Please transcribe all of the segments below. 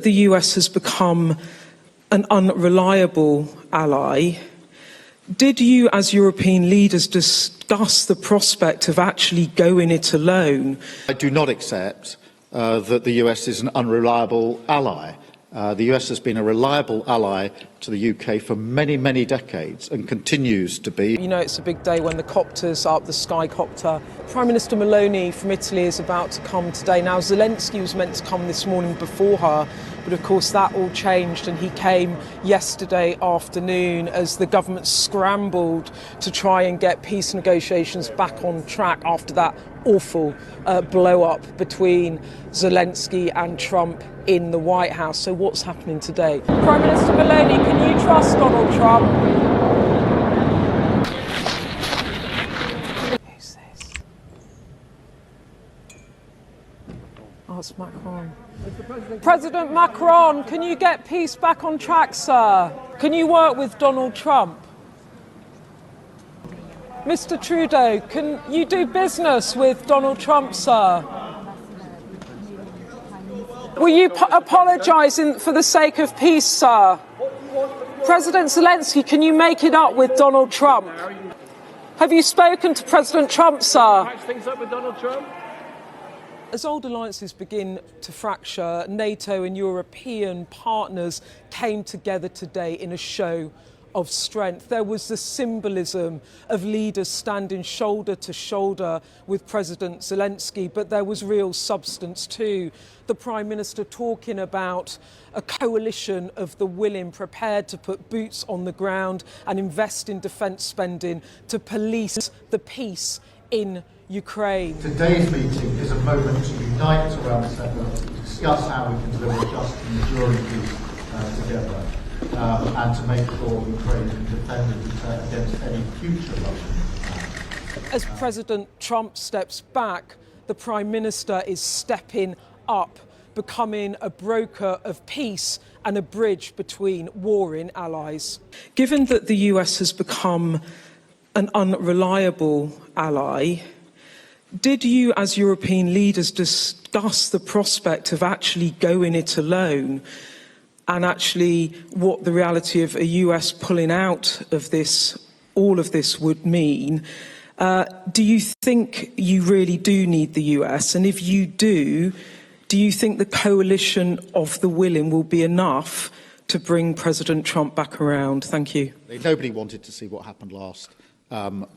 the US has become an unreliable ally, did you, as European leaders, discuss the prospect of actually going it alone? I do not accept that the US is an unreliable ally. The US has been a reliable ally to the UK for many, many decades and continues to be. You know, it's a big day when the copters are up, the Skycopter. Prime Minister Meloni from Italy is about to come today. Now, Zelensky was meant to come this morning before her, but of course that all changed and he came yesterday afternoon as the government scrambled to try and get peace negotiations back on track after that awful blow-up between Zelensky and Trump in the White House. So what's happening today? Prime Minister Meloni, can you trust Donald Trump? Who's this? Oh, it's Macron. President Macron, can you get peace back on track, sir? Can you work with Donald Trump? Mr. Trudeau, can you do business with Donald Trump, sir? Will you apologise for the sake of peace, sir? President Zelensky, can you make it up with Donald Trump? Have you spoken to President Trump, sir? Patch things up with Donald Trump? As old alliances begin to fracture, NATO and European partners came together today in a show of strength. There was the symbolism of leaders standing shoulder to shoulder with President Zelensky, but there was real substance too. The Prime Minister talking about a coalition of the willing, prepared to put boots on the ground and invest in defence spending to police the peace in Ukraine. Today's meeting is a moment to unite around the centre, to discuss how we can deliver a just and enduring peace together. And to make sure Ukraine can defend against any future Russian. As President Trump steps back, the Prime Minister is stepping up, becoming a broker of peace and a bridge between warring allies. Given that the US has become an unreliable ally, did you, as European leaders, discuss the prospect of actually going it alone? And actually what the reality of a US pulling out of this, all of this would mean. Do you think you really do need the US? And if you do you think the coalition of the willing will be enough to bring President Trump back around? Thank you. Nobody wanted to see what happened last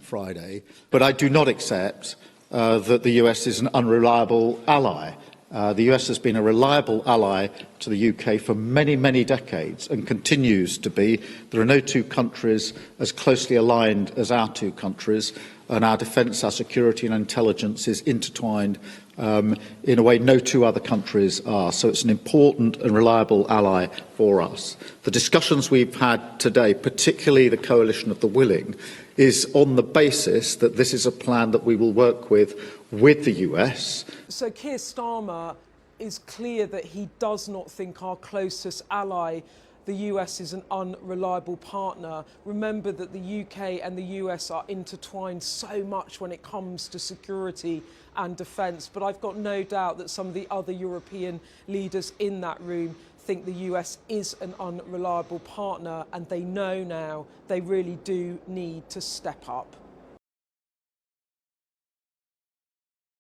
Friday, but I do not accept that the US is an unreliable ally. The US has been a reliable ally to the UK for many, many decades and continues to be. There are no two countries as closely aligned as our two countries, and our defence, our security and intelligence is intertwined in a way no two other countries are. So it's an important and reliable ally for us. The discussions we've had today, particularly the coalition of the willing, is on the basis that this is a plan that we will work with the US. So Keir Starmer is clear that he does not think our closest ally, the US, is an unreliable partner. Remember that the UK and the US are intertwined so much when it comes to security and defence, but I've got no doubt that some of the other European leaders in that room think the US is an unreliable partner, and they know now they really do need to step up.